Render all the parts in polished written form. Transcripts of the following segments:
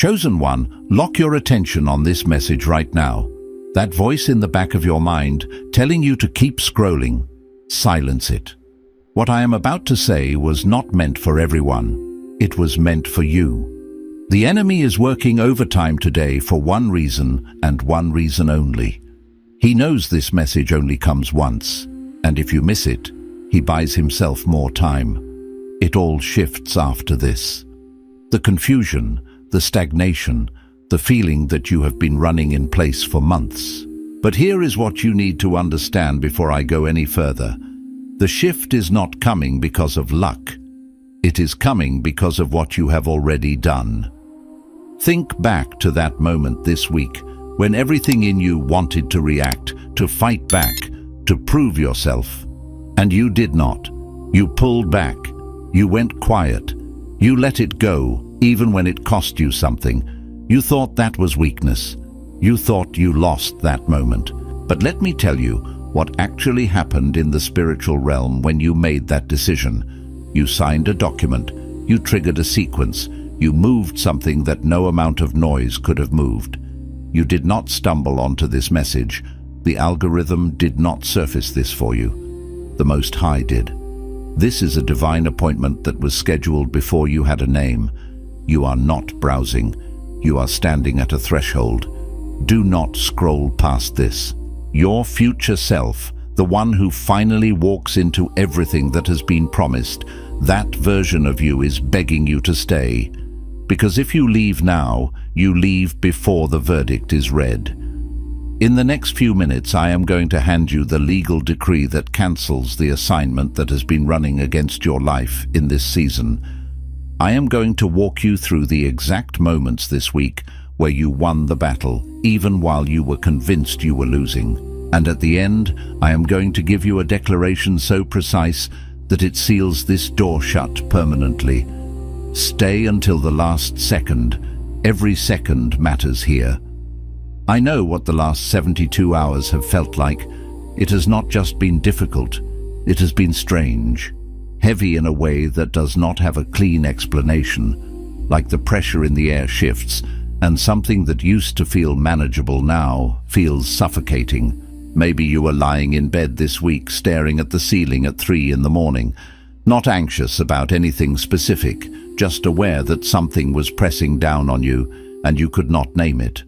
Chosen one, lock your attention on this message right now. That voice in the back of your mind telling you to keep scrolling, silence it. What I am about to say was not meant for everyone. It was meant for you. The enemy is working overtime today for one reason and one reason only. He knows this message only comes once, and if you miss it, he buys himself more time. It all shifts after this. The confusion, the stagnation, the feeling that you have been running in place for months. But here is what you need to understand before I go any further. The shift is not coming because of luck. It is coming because of what you have already done. Think back to that moment this week when everything in you wanted to react, to fight back, to prove yourself. And you did not. You pulled back. You went quiet. You let it go, even when it cost you something. You thought that was weakness. You thought you lost that moment. But let me tell you what actually happened in the spiritual realm when you made that decision. You signed a document. You triggered a sequence. You moved something that no amount of noise could have moved. You did not stumble onto this message. The algorithm did not surface this for you. The Most High did. This is a divine appointment that was scheduled before you had a name. You are not browsing. You are standing at a threshold. Do not scroll past this. Your future self, the one who finally walks into everything that has been promised, that version of you is begging you to stay. Because if you leave now, you leave before the verdict is read. In the next few minutes, I am going to hand you the legal decree that cancels the assignment that has been running against your life in this season. I am going to walk you through the exact moments this week where you won the battle, even while you were convinced you were losing. And at the end, I am going to give you a declaration so precise that it seals this door shut permanently. Stay until the last second. Every second matters here. I know what the last 72 hours have felt like. It has not just been difficult, it has been strange, heavy in a way that does not have a clean explanation, like the pressure in the air shifts, and something that used to feel manageable now feels suffocating. Maybe you were lying in bed this week staring at the ceiling at 3 in the morning, not anxious about anything specific, just aware that something was pressing down on you and you could not name it.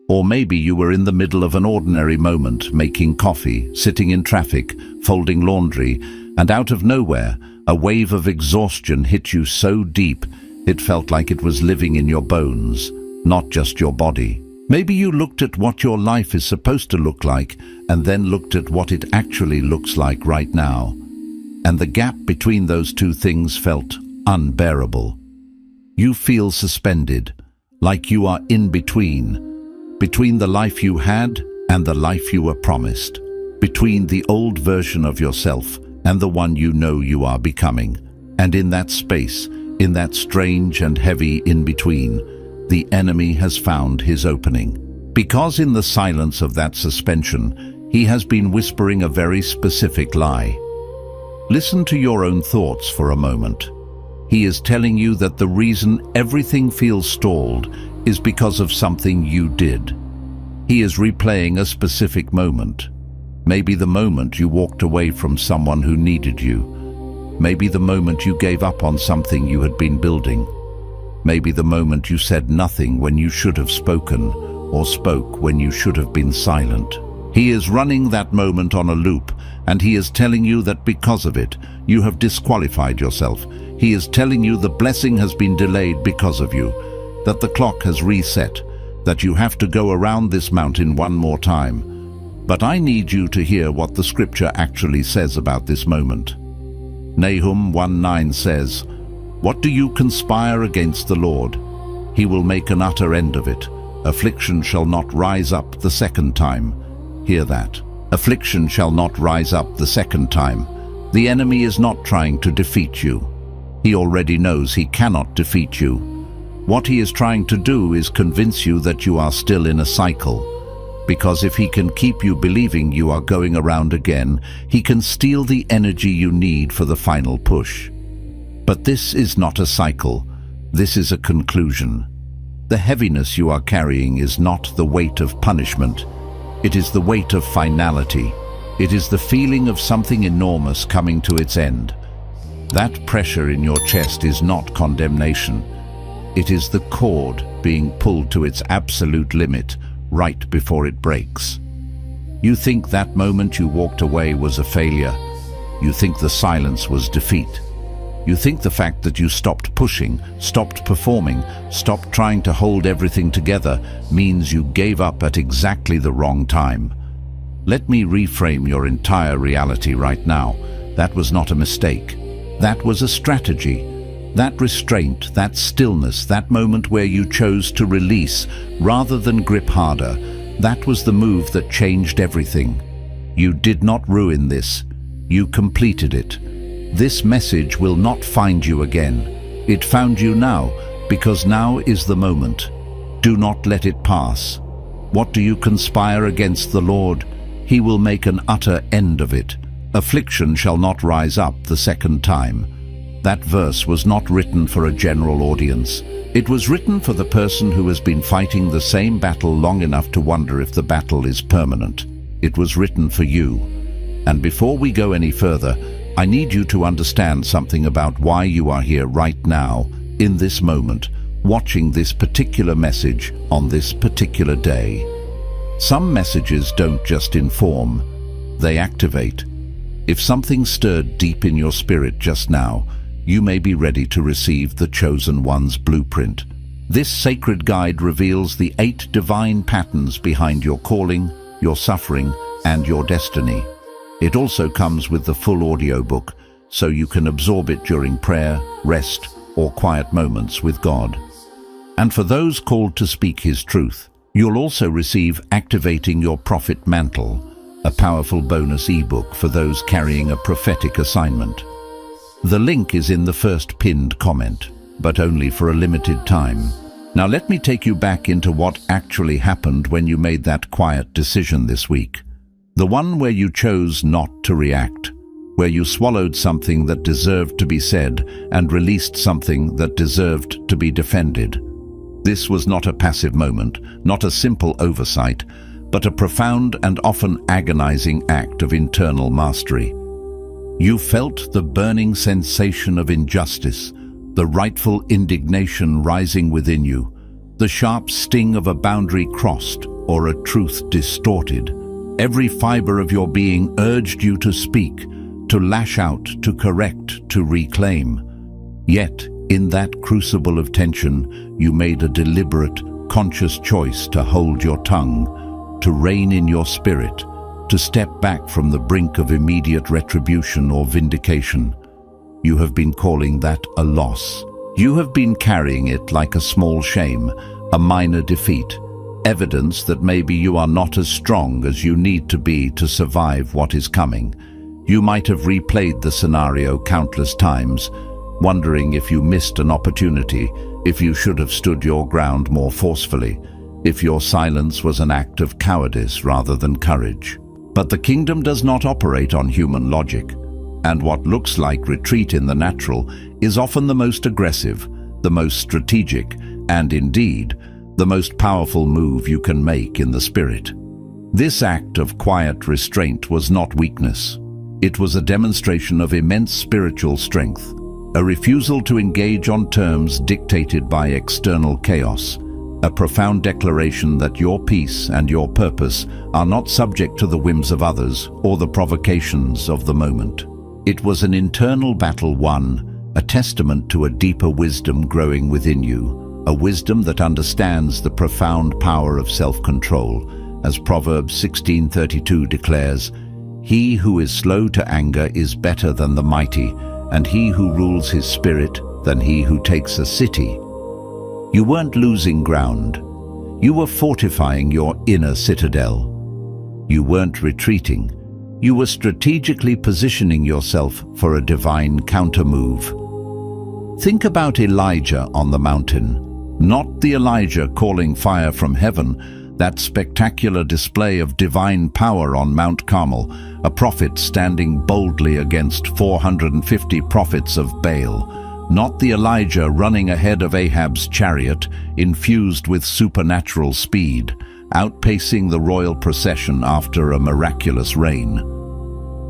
Or maybe you were in the middle of an ordinary moment, making coffee, sitting in traffic, folding laundry, and out of nowhere, a wave of exhaustion hit you so deep it felt like it was living in your bones, not just your body. Maybe you looked at what your life is supposed to look like and then looked at what it actually looks like right now. And the gap between those two things felt unbearable. You feel suspended, like you are in between the life you had and the life you were promised, between the old version of yourself and the one you know you are becoming. And in that space, in that strange and heavy in-between, the enemy has found his opening. Because in the silence of that suspension, he has been whispering a very specific lie. Listen to your own thoughts for a moment. He is telling you that the reason everything feels stalled is because of something you did. He is replaying a specific moment. Maybe the moment you walked away from someone who needed you. Maybe the moment you gave up on something you had been building. Maybe the moment you said nothing when you should have spoken, or spoke when you should have been silent. He is running that moment on a loop, and he is telling you that because of it, you have disqualified yourself. He is telling you the blessing has been delayed because of you, that the clock has reset, that you have to go around this mountain one more time. But I need you to hear what the scripture actually says about this moment. Nahum 1:9 says, "What do you conspire against the Lord? He will make an utter end of it. Affliction shall not rise up the second time." Hear that. Affliction shall not rise up the second time. The enemy is not trying to defeat you. He already knows he cannot defeat you. What he is trying to do is convince you that you are still in a cycle. Because if he can keep you believing you are going around again, he can steal the energy you need for the final push. But this is not a cycle. This is a conclusion. The heaviness you are carrying is not the weight of punishment. It is the weight of finality. It is the feeling of something enormous coming to its end. That pressure in your chest is not condemnation. It is the cord being pulled to its absolute limit right before it breaks. You think that moment you walked away was a failure. You think the silence was defeat. You think the fact that you stopped pushing, stopped performing, stopped trying to hold everything together means you gave up at exactly the wrong time. Let me reframe your entire reality right now. That was not a mistake. That was a strategy. That restraint, that stillness, that moment where you chose to release rather than grip harder, that was the move that changed everything. You did not ruin this. You completed it. This message will not find you again. It found you now, because now is the moment. Do not let it pass. What do you conspire against the Lord? He will make an utter end of it. Affliction shall not rise up the second time. That verse was not written for a general audience. It was written for the person who has been fighting the same battle long enough to wonder if the battle is permanent. It was written for you. And before we go any further, I need you to understand something about why you are here right now, in this moment, watching this particular message on this particular day. Some messages don't just inform, they activate. If something stirred deep in your spirit just now, you may be ready to receive the Chosen One's blueprint. This sacred guide reveals the 8 divine patterns behind your calling, your suffering, and your destiny. It also comes with the full audiobook, so you can absorb it during prayer, rest, or quiet moments with God. And for those called to speak His truth, you'll also receive Activating Your Prophet Mantle, a powerful bonus ebook for those carrying a prophetic assignment. The link is in the first pinned comment, but only for a limited time. Now let me take you back into what actually happened when you made that quiet decision this week. The one where you chose not to react, where you swallowed something that deserved to be said and released something that deserved to be defended. This was not a passive moment, not a simple oversight, but a profound and often agonizing act of internal mastery. You felt the burning sensation of injustice, the rightful indignation rising within you, the sharp sting of a boundary crossed or a truth distorted. Every fiber of your being urged you to speak, to lash out, to correct, to reclaim. Yet, in that crucible of tension, you made a deliberate, conscious choice to hold your tongue, to rein in your spirit, to step back from the brink of immediate retribution or vindication. You have been calling that a loss. You have been carrying it like a small shame, a minor defeat, evidence that maybe you are not as strong as you need to be to survive what is coming. You might have replayed the scenario countless times, wondering if you missed an opportunity, if you should have stood your ground more forcefully, if your silence was an act of cowardice rather than courage. But the kingdom does not operate on human logic, and what looks like retreat in the natural is often the most aggressive, the most strategic, and indeed, the most powerful move you can make in the spirit. This act of quiet restraint was not weakness. It was a demonstration of immense spiritual strength, a refusal to engage on terms dictated by external chaos, a profound declaration that your peace and your purpose are not subject to the whims of others or the provocations of the moment. It was an internal battle won, a testament to a deeper wisdom growing within you, a wisdom that understands the profound power of self-control. As Proverbs 16:32 declares, "He who is slow to anger is better than the mighty, and he who rules his spirit than he who takes a city." You weren't losing ground. You were fortifying your inner citadel. You weren't retreating. You were strategically positioning yourself for a divine countermove. Think about Elijah on the mountain. Not the Elijah calling fire from heaven, that spectacular display of divine power on Mount Carmel, a prophet standing boldly against 450 prophets of Baal, not the Elijah running ahead of Ahab's chariot, infused with supernatural speed, outpacing the royal procession after a miraculous rain.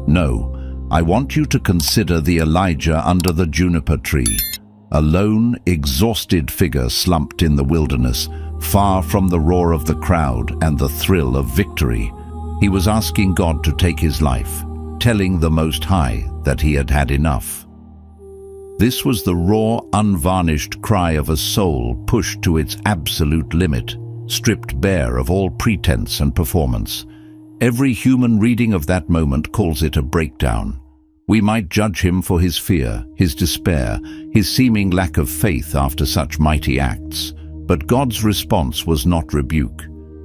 No, I want you to consider the Elijah under the juniper tree, a lone, exhausted figure slumped in the wilderness, far from the roar of the crowd and the thrill of victory. He was asking God to take his life, telling the Most High that he had had enough. This was the raw, unvarnished cry of a soul pushed to its absolute limit, stripped bare of all pretense and performance. Every human reading of that moment calls it a breakdown. We might judge him for his fear, his despair, his seeming lack of faith after such mighty acts. But God's response was not rebuke.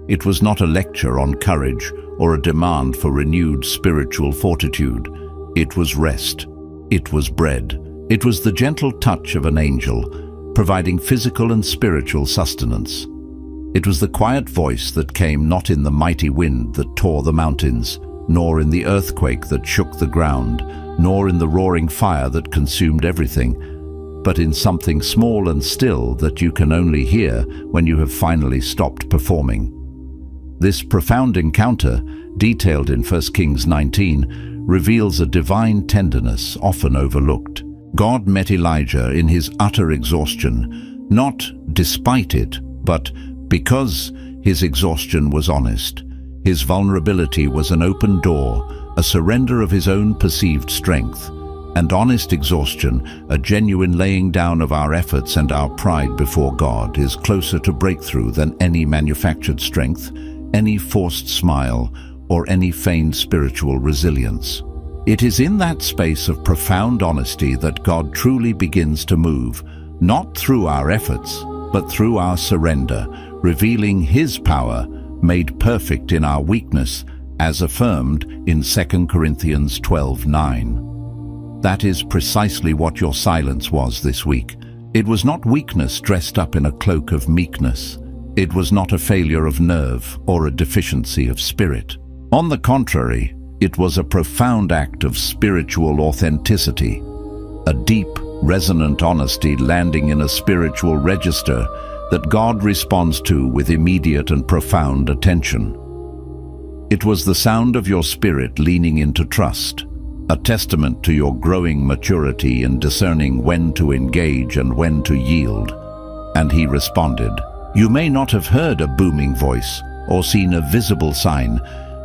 It was not a lecture on courage or a demand for renewed spiritual fortitude. It was rest. It was bread. It was the gentle touch of an angel, providing physical and spiritual sustenance. It was the quiet voice that came not in the mighty wind that tore the mountains, nor in the earthquake that shook the ground, nor in the roaring fire that consumed everything, but in something small and still that you can only hear when you have finally stopped performing. This profound encounter, detailed in 1 Kings 19, reveals a divine tenderness often overlooked. God met Elijah in his utter exhaustion, not despite it, but because his exhaustion was honest. His vulnerability was an open door, a surrender of his own perceived strength, and honest exhaustion, a genuine laying down of our efforts and our pride before God, is closer to breakthrough than any manufactured strength, any forced smile, or any feigned spiritual resilience. It is in that space of profound honesty that God truly begins to move, not through our efforts, but through our surrender, revealing his power made perfect in our weakness, as affirmed in 2 Corinthians 12:9. That is precisely what your silence was this week. It was not weakness dressed up in a cloak of meekness. It was not a failure of nerve or a deficiency of spirit. On the contrary, it was a profound act of spiritual authenticity, a deep, resonant honesty landing in a spiritual register that God responds to with immediate and profound attention. It was the sound of your spirit leaning into trust, a testament to your growing maturity in discerning when to engage and when to yield. And he responded. You may not have heard a booming voice or seen a visible sign,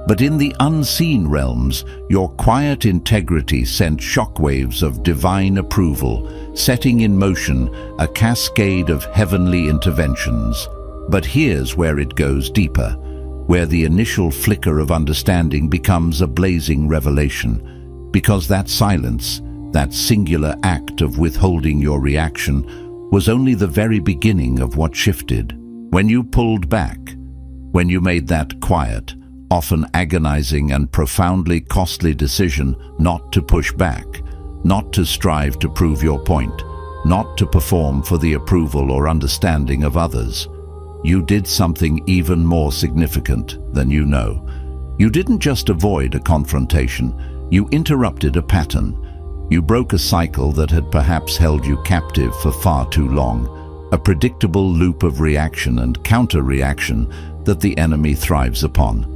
but in the unseen realms, your quiet integrity sent shockwaves of divine approval, setting in motion a cascade of heavenly interventions. But here's where it goes deeper, where the initial flicker of understanding becomes a blazing revelation, because that silence, that singular act of withholding your reaction, was only the very beginning of what shifted. When you pulled back, when you made that quiet, often agonizing and profoundly costly decision not to push back, not to strive to prove your point, not to perform for the approval or understanding of others, you did something even more significant than you know. You didn't just avoid a confrontation, you interrupted a pattern. You broke a cycle that had perhaps held you captive for far too long, a predictable loop of reaction and counter-reaction that the enemy thrives upon.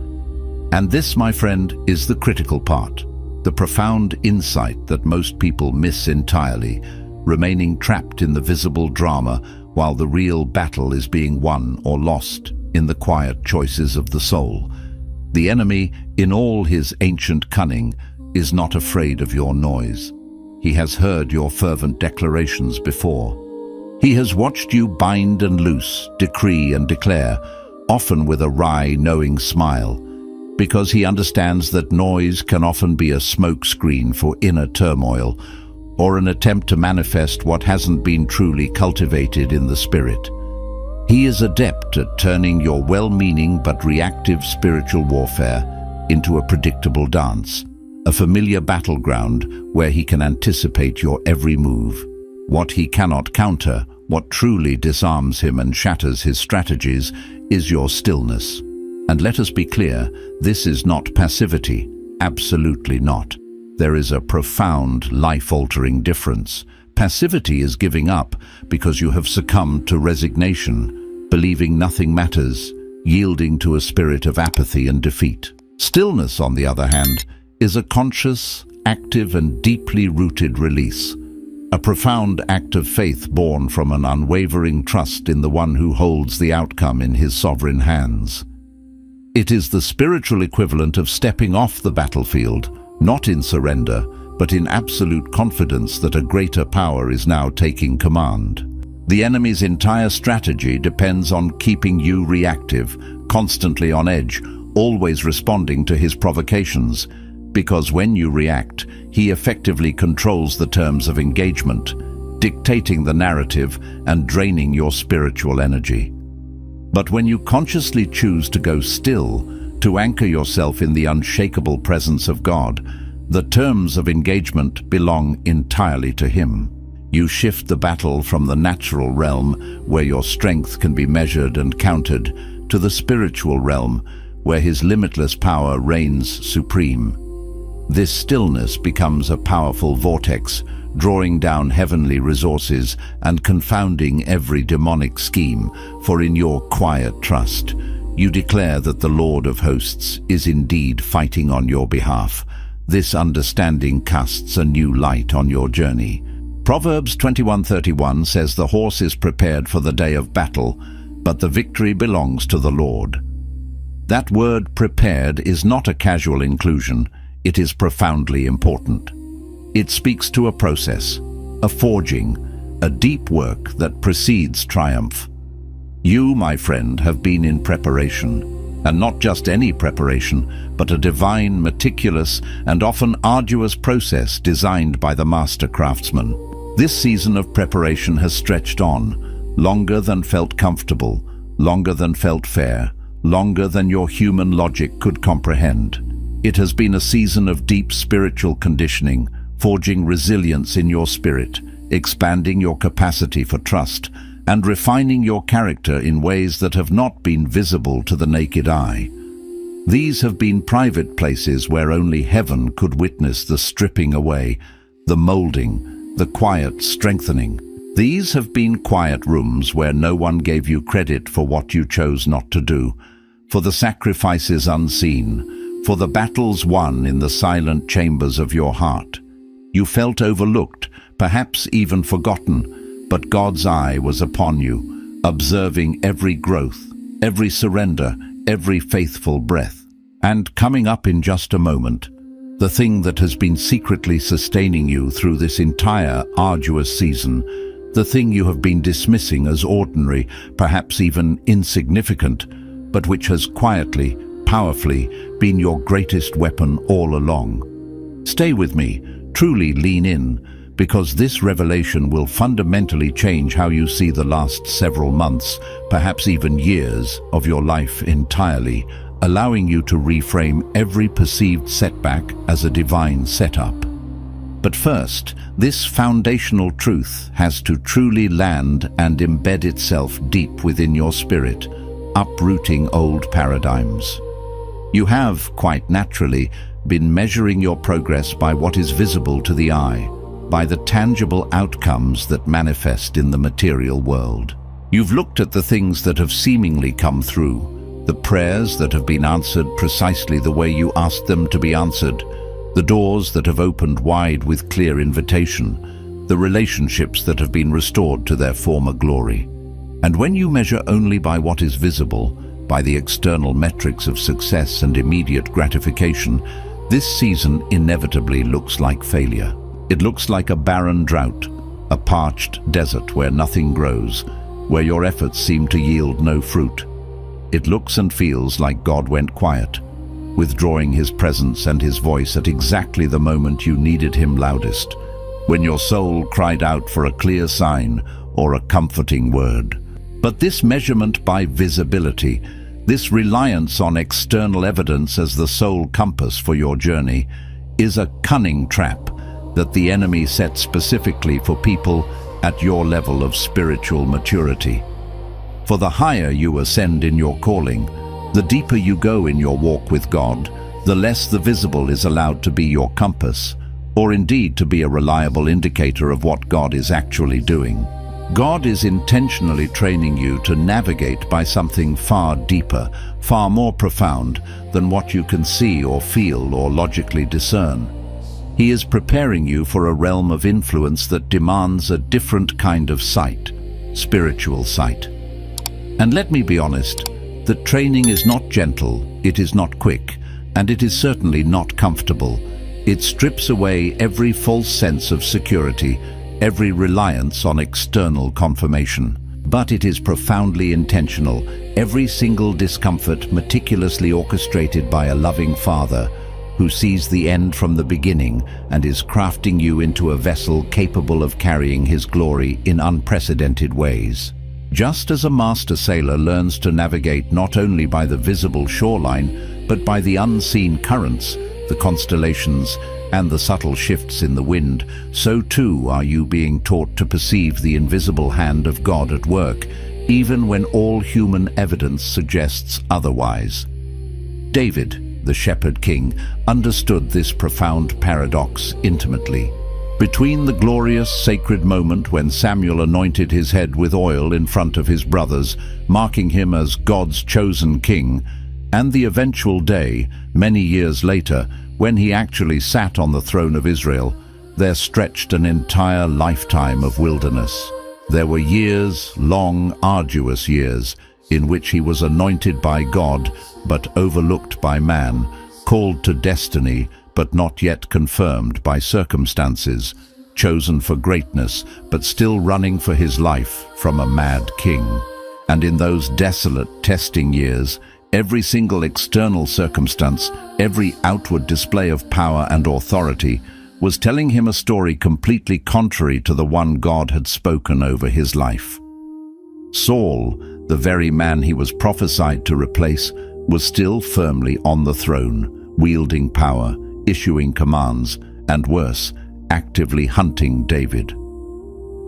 And this, my friend, is the critical part, the profound insight that most people miss entirely, remaining trapped in the visible drama while the real battle is being won or lost in the quiet choices of the soul. The enemy, in all his ancient cunning, is not afraid of your noise. He has heard your fervent declarations before. He has watched you bind and loose, decree and declare, often with a wry, knowing smile, because he understands that noise can often be a smokescreen for inner turmoil, or an attempt to manifest what hasn't been truly cultivated in the spirit. He is adept at turning your well-meaning but reactive spiritual warfare into a predictable dance, a familiar battleground where he can anticipate your every move. What he cannot counter, what truly disarms him and shatters his strategies, is your stillness. And let us be clear, this is not passivity, absolutely not. There is a profound, life-altering difference. Passivity is giving up because you have succumbed to resignation, believing nothing matters, yielding to a spirit of apathy and defeat. Stillness, on the other hand, is a conscious, active and deeply rooted release, a profound act of faith born from an unwavering trust in the one who holds the outcome in his sovereign hands. It is the spiritual equivalent of stepping off the battlefield, not in surrender, but in absolute confidence that a greater power is now taking command. The enemy's entire strategy depends on keeping you reactive, constantly on edge, always responding to his provocations, because when you react, he effectively controls the terms of engagement, dictating the narrative and draining your spiritual energy. But when you consciously choose to go still, to anchor yourself in the unshakable presence of God, the terms of engagement belong entirely to him. You shift the battle from the natural realm, where your strength can be measured and counted, to the spiritual realm, where his limitless power reigns supreme. This stillness becomes a powerful vortex, drawing down heavenly resources and confounding every demonic scheme, for in your quiet trust, you declare that the Lord of hosts is indeed fighting on your behalf. This understanding casts a new light on your journey. Proverbs 21:31 says the horse is prepared for the day of battle, but the victory belongs to the Lord. That word prepared is not a casual inclusion, it is profoundly important. It speaks to a process, a forging, a deep work that precedes triumph. You, my friend, have been in preparation. And not just any preparation, but a divine, meticulous, and often arduous process designed by the master craftsman. This season of preparation has stretched on, longer than felt comfortable, longer than felt fair, longer than your human logic could comprehend. It has been a season of deep spiritual conditioning, forging resilience in your spirit, expanding your capacity for trust, and refining your character in ways that have not been visible to the naked eye. These have been private places where only heaven could witness the stripping away, the molding, the quiet strengthening. These have been quiet rooms where no one gave you credit for what you chose not to do, for the sacrifices unseen, for the battles won in the silent chambers of your heart. You felt overlooked, perhaps even forgotten, but God's eye was upon you, observing every growth, every surrender, every faithful breath. And coming up in just a moment, the thing that has been secretly sustaining you through this entire arduous season, the thing you have been dismissing as ordinary, perhaps even insignificant, but which has quietly, powerfully been your greatest weapon all along. Stay with me, truly lean in, because this revelation will fundamentally change how you see the last several months, perhaps even years, of your life entirely, allowing you to reframe every perceived setback as a divine setup. But first, this foundational truth has to truly land and embed itself deep within your spirit, uprooting old paradigms. You have, quite naturally, been measuring your progress by what is visible to the eye, by the tangible outcomes that manifest in the material world. You've looked at the things that have seemingly come through, the prayers that have been answered precisely the way you asked them to be answered, the doors that have opened wide with clear invitation, the relationships that have been restored to their former glory. And when you measure only by what is visible, by the external metrics of success and immediate gratification, this season inevitably looks like failure. It looks like a barren drought, a parched desert where nothing grows, where your efforts seem to yield no fruit. It looks and feels like God went quiet, withdrawing his presence and his voice at exactly the moment you needed him loudest, when your soul cried out for a clear sign or a comforting word. But this measurement by visibility, this reliance on external evidence as the sole compass for your journey, is a cunning trap that the enemy sets specifically for people at your level of spiritual maturity. For the higher you ascend in your calling, the deeper you go in your walk with God, the less the visible is allowed to be your compass. or indeed to be a reliable indicator of what God is actually doing. God is intentionally training you to navigate by something far deeper, far more profound than what you can see or feel or logically discern. He is preparing you for a realm of influence that demands a different kind of sight, spiritual sight. And let me be honest, the training is not gentle, it is not quick, and it is certainly not comfortable. It strips away every false sense of security, every reliance on external confirmation. But it is profoundly intentional, every single discomfort meticulously orchestrated by a loving Father who sees the end from the beginning and is crafting you into a vessel capable of carrying His glory in unprecedented ways. Just as a master sailor learns to navigate not only by the visible shoreline, but by the unseen currents, the constellations, and the subtle shifts in the wind, so too are you being taught to perceive the invisible hand of God at work, even when all human evidence suggests otherwise. David, the shepherd king, understood this profound paradox intimately. Between the glorious sacred moment when Samuel anointed his head with oil in front of his brothers, marking him as God's chosen king, and the eventual day, many years later, when he actually sat on the throne of Israel, there stretched an entire lifetime of wilderness. There were years, long, arduous years, in which he was anointed by God, but overlooked by man, called to destiny, but not yet confirmed by circumstances, chosen for greatness, but still running for his life from a mad king. And in those desolate testing years, every single external circumstance, every outward display of power and authority, was telling him a story completely contrary to the one God had spoken over his life. Saul, the very man he was prophesied to replace, was still firmly on the throne, wielding power, issuing commands, and worse, actively hunting David.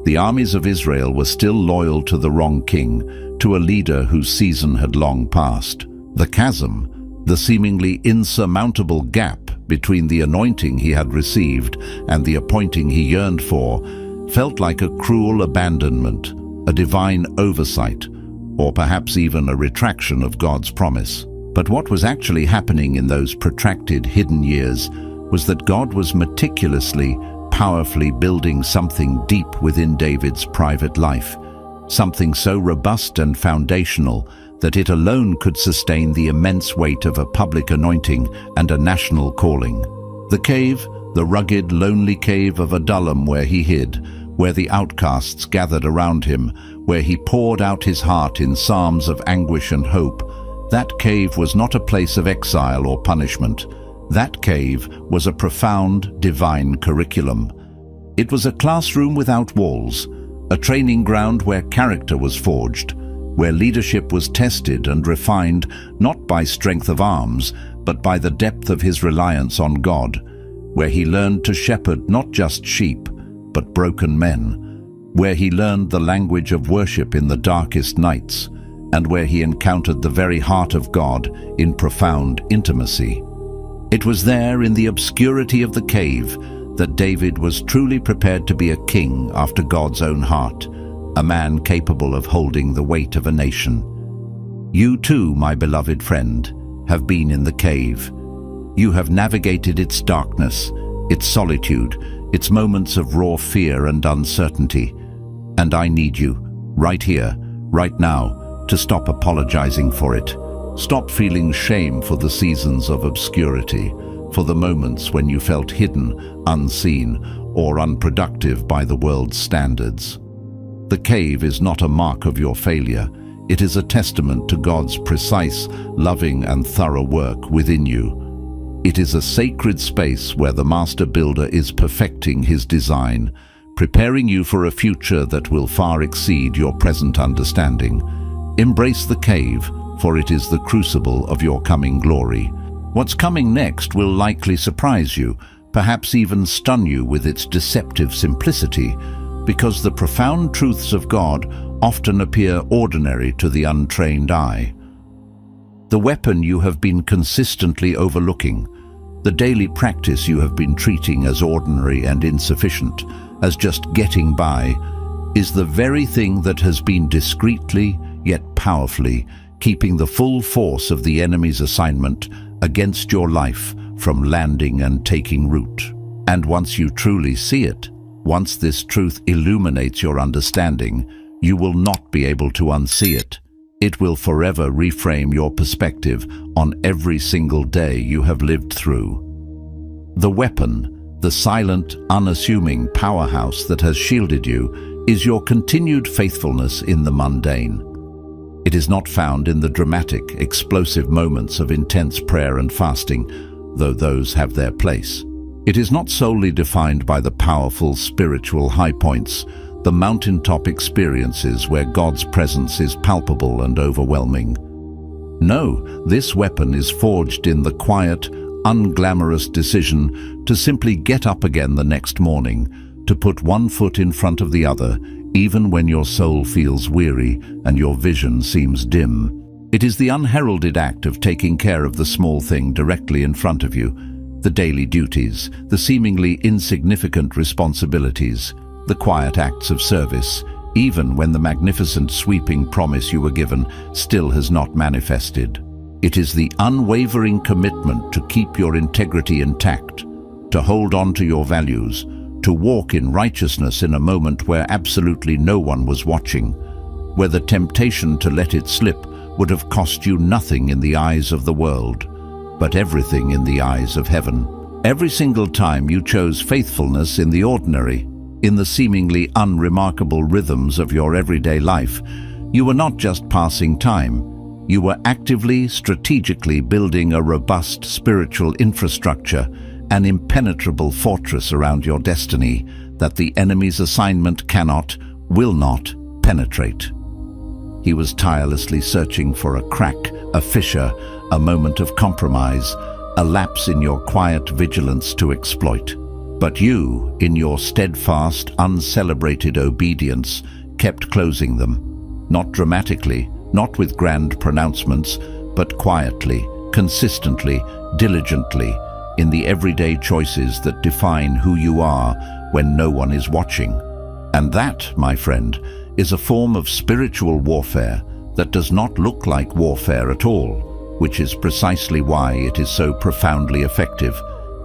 The armies of Israel were still loyal to the wrong king, to a leader whose season had long passed. The chasm, the seemingly insurmountable gap between the anointing he had received and the appointing he yearned for, felt like a cruel abandonment, a divine oversight, or perhaps even a retraction of God's promise. But what was actually happening in those protracted hidden years was that God was meticulously, powerfully building something deep within David's private life, something so robust and foundational that it alone could sustain the immense weight of a public anointing and a national calling. The cave, the rugged, lonely cave of Adullam where he hid, where the outcasts gathered around him, where he poured out his heart in psalms of anguish and hope, that cave was not a place of exile or punishment. That cave was a profound, divine curriculum. It was a classroom without walls, a training ground where character was forged, where leadership was tested and refined not by strength of arms, but by the depth of his reliance on God, where he learned to shepherd not just sheep, but broken men, where he learned the language of worship in the darkest nights, and where he encountered the very heart of God in profound intimacy. It was there, in the obscurity of the cave, that David was truly prepared to be a king after God's own heart, a man capable of holding the weight of a nation. You too, my beloved friend, have been in the cave. You have navigated its darkness, its solitude, its moments of raw fear and uncertainty. And I need you, right here, right now, to stop apologizing for it. Stop feeling shame for the seasons of obscurity, for the moments when you felt hidden, unseen, or unproductive by the world's standards. The cave is not a mark of your failure. It is a testament to God's precise, loving, and thorough work within you. It is a sacred space where the master builder is perfecting his design, preparing you for a future that will far exceed your present understanding. Embrace the cave, for it is the crucible of your coming glory. What's coming next will likely surprise you, perhaps even stun you with its deceptive simplicity, because the profound truths of God often appear ordinary to the untrained eye. The weapon you have been consistently overlooking, The daily practice you have been treating as ordinary and insufficient, as just getting by, is the very thing that has been discreetly, yet powerfully, keeping the full force of the enemy's assignment against your life from landing and taking root. And once you truly see it, once this truth illuminates your understanding, you will not be able to unsee it. It will forever reframe your perspective on every single day you have lived through. The weapon, the silent, unassuming powerhouse that has shielded you, is your continued faithfulness in the mundane. It is not found in the dramatic, explosive moments of intense prayer and fasting, though those have their place. It is not solely defined by the powerful spiritual high points, the mountaintop experiences where God's presence is palpable and overwhelming. No, this weapon is forged in the quiet, unglamorous decision to simply get up again the next morning, to put one foot in front of the other, even when your soul feels weary and your vision seems dim. It is the unheralded act of taking care of the small thing directly in front of you, the daily duties, the seemingly insignificant responsibilities, the quiet acts of service, even when the magnificent sweeping promise you were given still has not manifested. It is the unwavering commitment to keep your integrity intact, to hold on to your values, to walk in righteousness in a moment where absolutely no one was watching, where the temptation to let it slip would have cost you nothing in the eyes of the world, but everything in the eyes of heaven. Every single time you chose faithfulness in the ordinary, in the seemingly unremarkable rhythms of your everyday life, you were not just passing time. You were actively, strategically building a robust spiritual infrastructure, an impenetrable fortress around your destiny that the enemy's assignment cannot, will not penetrate. He was tirelessly searching for a crack, a fissure, a moment of compromise, a lapse in your quiet vigilance to exploit. But you, in your steadfast, uncelebrated obedience, kept closing them. Not dramatically, not with grand pronouncements, but quietly, consistently, diligently, in the everyday choices that define who you are when no one is watching. And that, my friend, is a form of spiritual warfare that does not look like warfare at all, which is precisely why it is so profoundly effective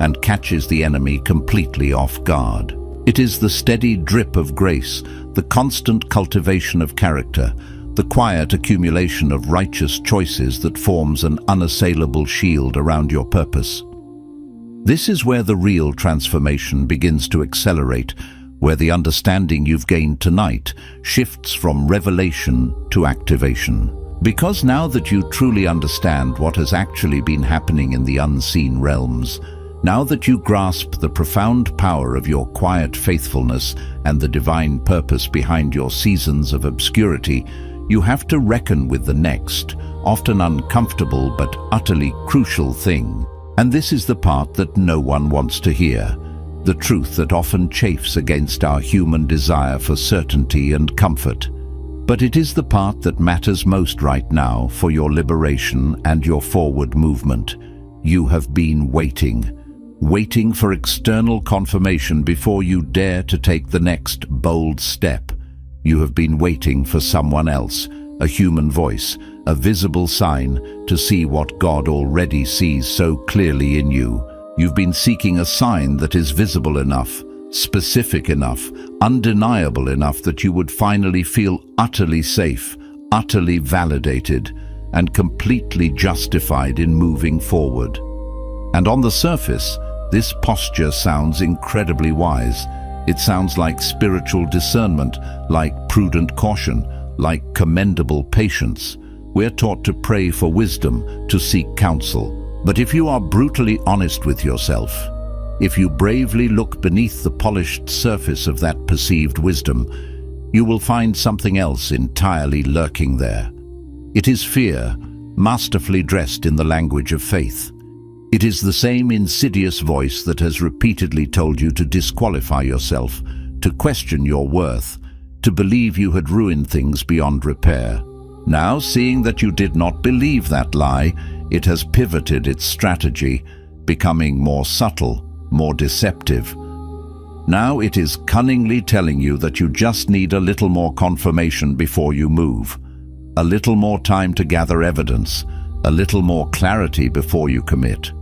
and catches the enemy completely off guard. It is the steady drip of grace, the constant cultivation of character, the quiet accumulation of righteous choices that forms an unassailable shield around your purpose. This is where the real transformation begins to accelerate, where the understanding you've gained tonight shifts from revelation to activation. Because now that you truly understand what has actually been happening in the unseen realms, now that you grasp the profound power of your quiet faithfulness and the divine purpose behind your seasons of obscurity, you have to reckon with the next, often uncomfortable but utterly crucial thing. And this is the part that no one wants to hear, the truth that often chafes against our human desire for certainty and comfort. But it is the part that matters most right now for your liberation and your forward movement. You have been waiting for external confirmation before you dare to take the next bold step. You have been waiting for someone else, a human voice, a visible sign to see what God already sees so clearly in you. You've been seeking a sign that is visible enough, specific enough, undeniable enough that you would finally feel utterly safe, utterly validated, and completely justified in moving forward. And on the surface, this posture sounds incredibly wise. It sounds like spiritual discernment, like prudent caution, like commendable patience. We're taught to pray for wisdom, to seek counsel. But if you are brutally honest with yourself, if you bravely look beneath the polished surface of that perceived wisdom, you will find something else entirely lurking there. It is fear, masterfully dressed in the language of faith. It is the same insidious voice that has repeatedly told you to disqualify yourself, to question your worth, to believe you had ruined things beyond repair. Now, seeing that you did not believe that lie, it has pivoted its strategy. becoming more subtle, more deceptive. Now it is cunningly telling you that you just need a little more confirmation before you move, a little more time to gather evidence, a little more clarity before you commit.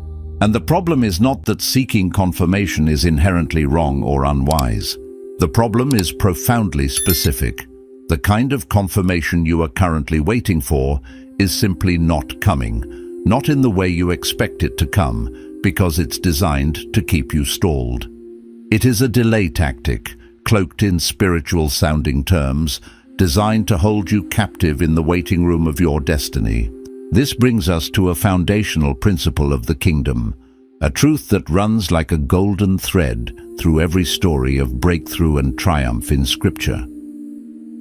And the problem is not that seeking confirmation is inherently wrong or unwise. The problem is profoundly specific. The kind of confirmation you are currently waiting for is simply not coming, not in the way you expect it to come, because it's designed to keep you stalled. It is a delay tactic, cloaked in spiritual-sounding terms, designed to hold you captive in the waiting room of your destiny. This brings us to a foundational principle of the kingdom, a truth that runs like a golden thread through every story of breakthrough and triumph in Scripture.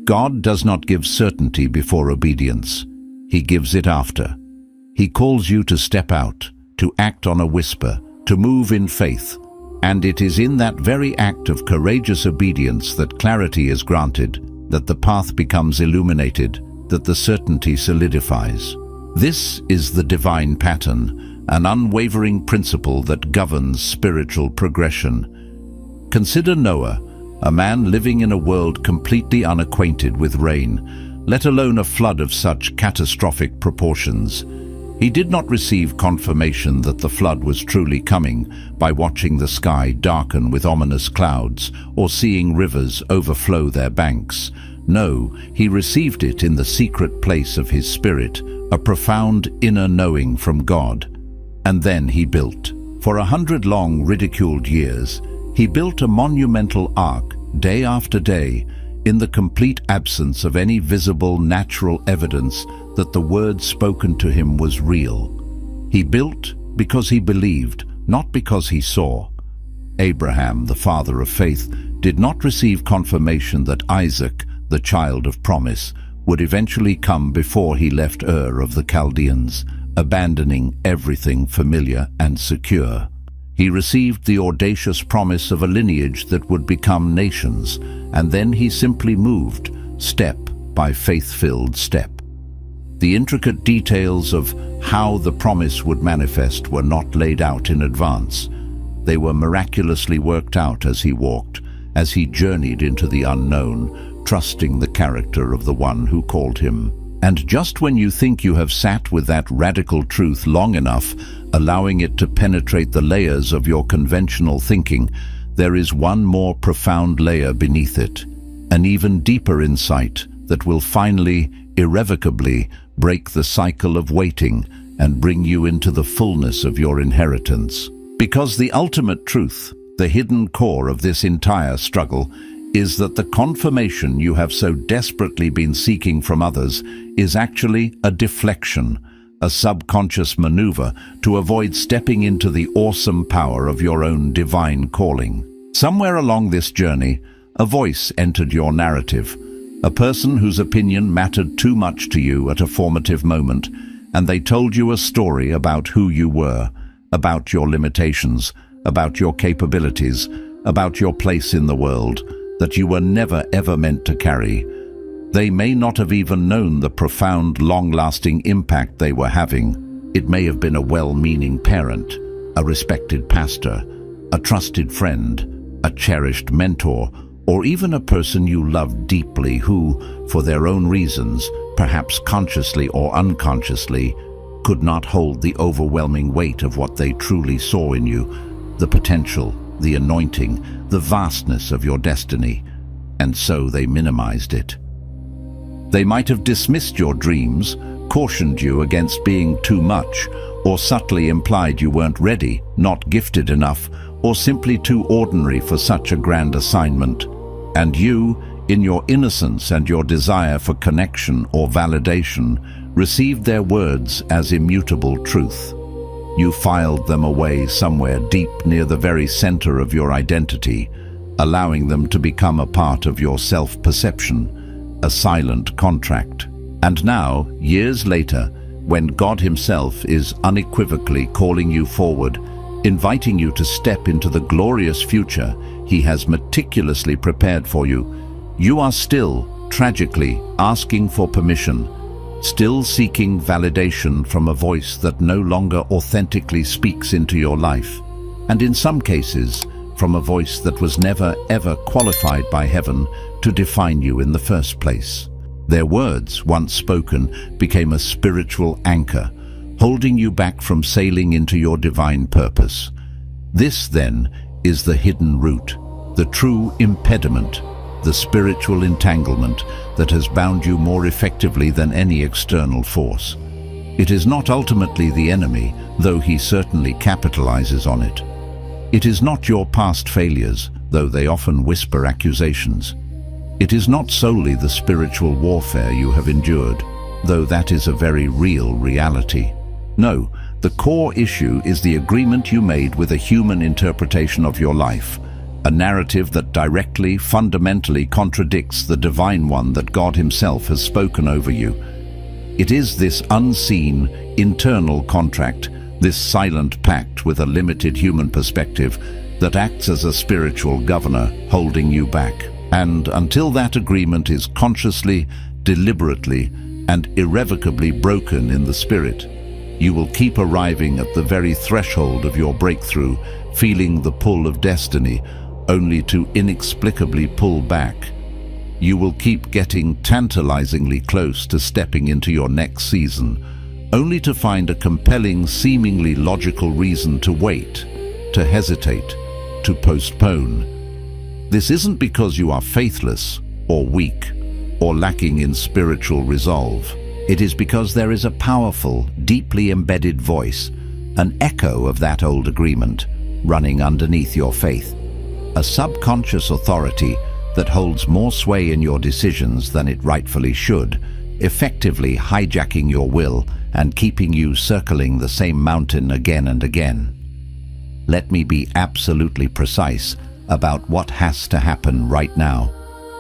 God does not give certainty before obedience. He gives it after. He calls you to step out, to act on a whisper, to move in faith. And it is in that very act of courageous obedience that clarity is granted, that the path becomes illuminated, that the certainty solidifies. This is the divine pattern, an unwavering principle that governs spiritual progression. Consider Noah, a man living in a world completely unacquainted with rain, let alone a flood of such catastrophic proportions. He did not receive confirmation that the flood was truly coming by watching the sky darken with ominous clouds or seeing rivers overflow their banks. No, he received it in the secret place of his spirit, a profound inner knowing from God. And then he built. For 100 long, ridiculed years, he built a monumental ark, day after day, in the complete absence of any visible natural evidence that the word spoken to him was real. He built because he believed, not because he saw. Abraham, the father of faith, did not receive confirmation that Isaac, the child of promise, would eventually come before he left Ur of the Chaldeans, abandoning everything familiar and secure. He received the audacious promise of a lineage that would become nations, and then he simply moved, step by faith-filled step. The intricate details of how the promise would manifest were not laid out in advance. They were miraculously worked out as he walked, as he journeyed into the unknown, trusting the character of the one who called him. And just when you think you have sat with that radical truth long enough, allowing it to penetrate the layers of your conventional thinking, there is one more profound layer beneath it, an even deeper insight that will finally, irrevocably, break the cycle of waiting and bring you into the fullness of your inheritance. Because the ultimate truth, the hidden core of this entire struggle, is that the confirmation you have so desperately been seeking from others is actually a deflection, a subconscious maneuver to avoid stepping into the awesome power of your own divine calling. Somewhere along this journey, a voice entered your narrative, a person whose opinion mattered too much to you at a formative moment, and they told you a story about who you were, about your limitations, about your capabilities, about your place in the world, that you were never ever meant to carry. They may not have even known the profound, long-lasting impact they were having. It may have been a well-meaning parent, a respected pastor, a trusted friend, a cherished mentor, or even a person you loved deeply who, for their own reasons, perhaps consciously or unconsciously, could not hold the overwhelming weight of what they truly saw in you, the potential, the anointing, the vastness of your destiny, and so they minimized it. They might have dismissed your dreams, cautioned you against being too much, or subtly implied you weren't ready, not gifted enough, or simply too ordinary for such a grand assignment. And you, in your innocence and your desire for connection or validation, received their words as immutable truth. You filed them away somewhere deep near the very center of your identity, allowing them to become a part of your self-perception, a silent contract. And now, years later, when God Himself is unequivocally calling you forward, inviting you to step into the glorious future He has meticulously prepared for you, you are still, tragically, asking for permission, still seeking validation from a voice that no longer authentically speaks into your life, and in some cases, from a voice that was never ever qualified by heaven to define you in the first place. Their words, once spoken, became a spiritual anchor, holding you back from sailing into your divine purpose. This, then, is the hidden root, the true impediment, the spiritual entanglement that has bound you more effectively than any external force. It is not ultimately the enemy, though he certainly capitalizes on it. It is not your past failures, though they often whisper accusations. It is not solely the spiritual warfare you have endured, though that is a very real reality. No, the core issue is the agreement you made with a human interpretation of your life, a narrative that directly, fundamentally contradicts the divine one that God Himself has spoken over you. It is this unseen, internal contract, this silent pact with a limited human perspective, that acts as a spiritual governor, holding you back. And until that agreement is consciously, deliberately, and irrevocably broken in the spirit, you will keep arriving at the very threshold of your breakthrough, feeling the pull of destiny, only to inexplicably pull back. You will keep getting tantalizingly close to stepping into your next season, only to find a compelling, seemingly logical reason to wait, to hesitate, to postpone. This isn't because you are faithless, or weak, or lacking in spiritual resolve. It is because there is a powerful, deeply embedded voice, an echo of that old agreement, running underneath your faith. A subconscious authority that holds more sway in your decisions than it rightfully should, effectively hijacking your will and keeping you circling the same mountain again and again. Let me be absolutely precise about what has to happen right now,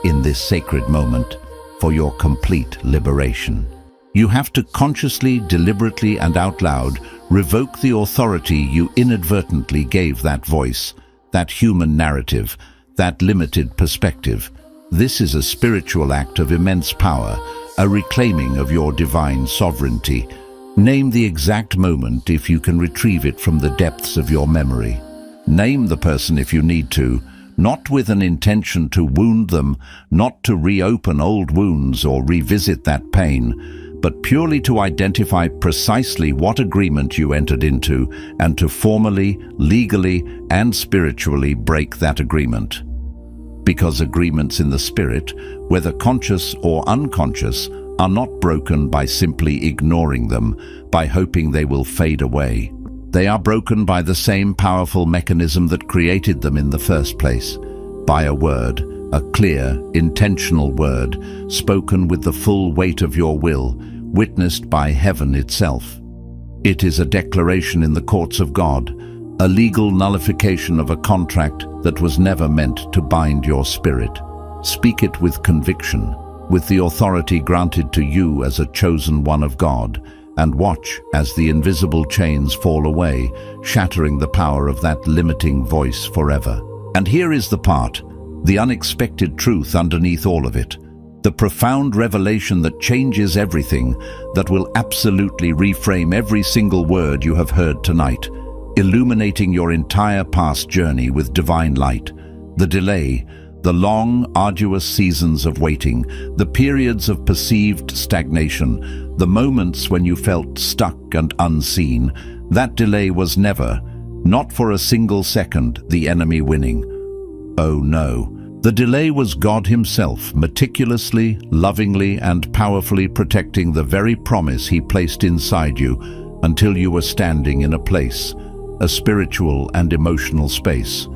in this sacred moment, for your complete liberation. You have to consciously, deliberately, and out loud revoke the authority you inadvertently gave that voice, that human narrative, that limited perspective. This is a spiritual act of immense power, a reclaiming of your divine sovereignty. Name the exact moment if you can retrieve it from the depths of your memory. Name the person if you need to, not with an intention to wound them, not to reopen old wounds or revisit that pain, but purely to identify precisely what agreement you entered into and to formally, legally, and spiritually break that agreement. Because agreements in the spirit, whether conscious or unconscious, are not broken by simply ignoring them, by hoping they will fade away. They are broken by the same powerful mechanism that created them in the first place, by a word, a clear, intentional word, spoken with the full weight of your will, witnessed by heaven itself. It is a declaration in the courts of God, a legal nullification of a contract that was never meant to bind your spirit. Speak it with conviction, with the authority granted to you as a chosen one of God, and watch as the invisible chains fall away, shattering the power of that limiting voice forever. And here is the part, the unexpected truth underneath all of it, the profound revelation that changes everything, that will absolutely reframe every single word you have heard tonight, illuminating your entire past journey with divine light. The delay, the long, arduous seasons of waiting, the periods of perceived stagnation, the moments when you felt stuck and unseen, that delay was never, not for a single second, the enemy winning. Oh no. The delay was God Himself, meticulously, lovingly, and powerfully protecting the very promise He placed inside you until you were standing in a place, a spiritual and emotional space,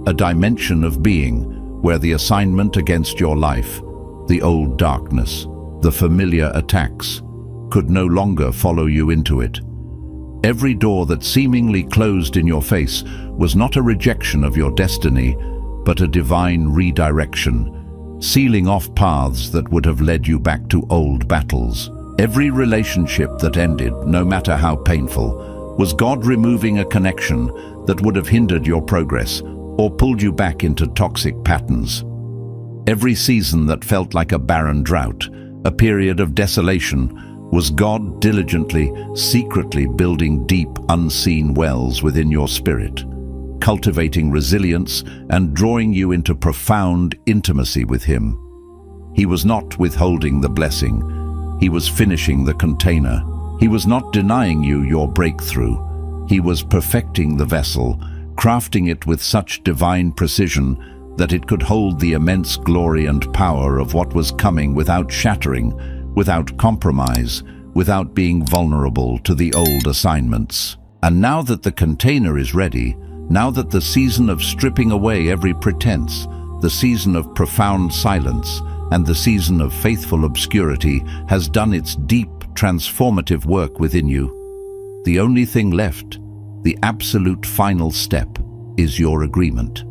a dimension of being where the assignment against your life, the old darkness, the familiar attacks, could no longer follow you into it. Every door that seemingly closed in your face was not a rejection of your destiny, but a divine redirection, sealing off paths that would have led you back to old battles. Every relationship that ended, no matter how painful, was God removing a connection that would have hindered your progress or pulled you back into toxic patterns. Every season that felt like a barren drought, a period of desolation, Was God diligently, secretly building deep, unseen wells within your spirit, cultivating resilience and drawing you into profound intimacy with Him? He was not withholding the blessing. He was finishing the container. He was not denying you your breakthrough. He was perfecting the vessel, crafting it with such divine precision that it could hold the immense glory and power of what was coming without shattering, without compromise, without being vulnerable to the old assignments. And now that the container is ready, now that the season of stripping away every pretense, the season of profound silence, and the season of faithful obscurity has done its deep, transformative work within you, the only thing left, the absolute final step, is your agreement.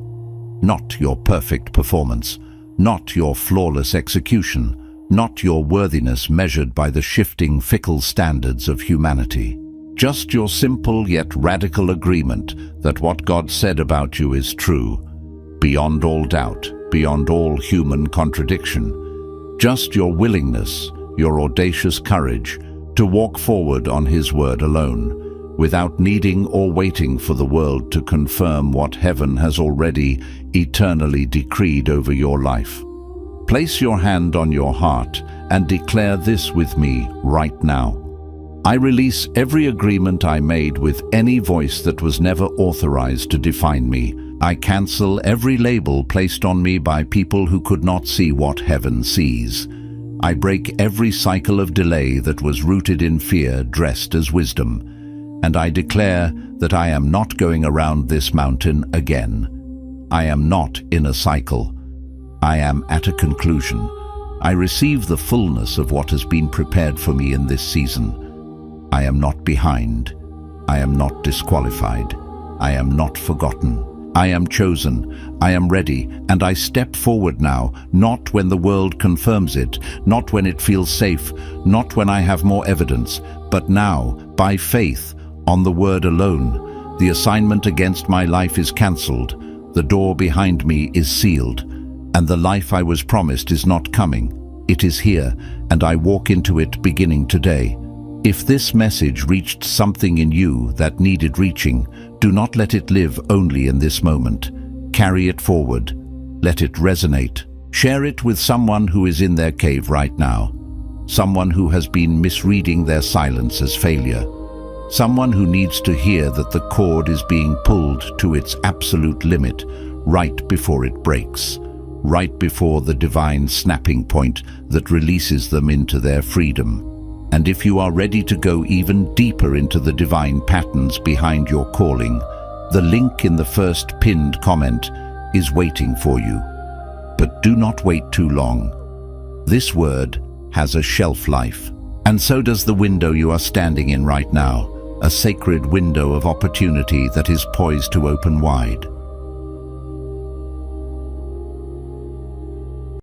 Not your perfect performance, not your flawless execution, not your worthiness measured by the shifting, fickle standards of humanity. Just your simple yet radical agreement that what God said about you is true, beyond all doubt, beyond all human contradiction. Just your willingness, your audacious courage, to walk forward on His word alone, without needing or waiting for the world to confirm what heaven has already eternally decreed over your life. Place your hand on your heart and declare this with me right now. I release every agreement I made with any voice that was never authorized to define me. I cancel every label placed on me by people who could not see what heaven sees. I break every cycle of delay that was rooted in fear dressed as wisdom. And I declare that I am not going around this mountain again. I am not in a cycle. I am at a conclusion. I receive the fullness of what has been prepared for me in this season. I am not behind. I am not disqualified. I am not forgotten. I am chosen. I am ready, and I step forward now, not when the world confirms it, not when it feels safe, not when I have more evidence, but now, by faith, on the word alone. The assignment against my life is cancelled. The door behind me is sealed. And the life I was promised is not coming. It is here, and I walk into it beginning today. If this message reached something in you that needed reaching, do not let it live only in this moment. Carry it forward. Let it resonate. Share it with someone who is in their cave right now. Someone who has been misreading their silence as failure. Someone who needs to hear that the cord is being pulled to its absolute limit right before it breaks, right before the divine snapping point that releases them into their freedom. And if you are ready to go even deeper into the divine patterns behind your calling, the link in the first pinned comment is waiting for you. But do not wait too long. This word has a shelf life, and so does the window you are standing in right now, a sacred window of opportunity that is poised to open wide.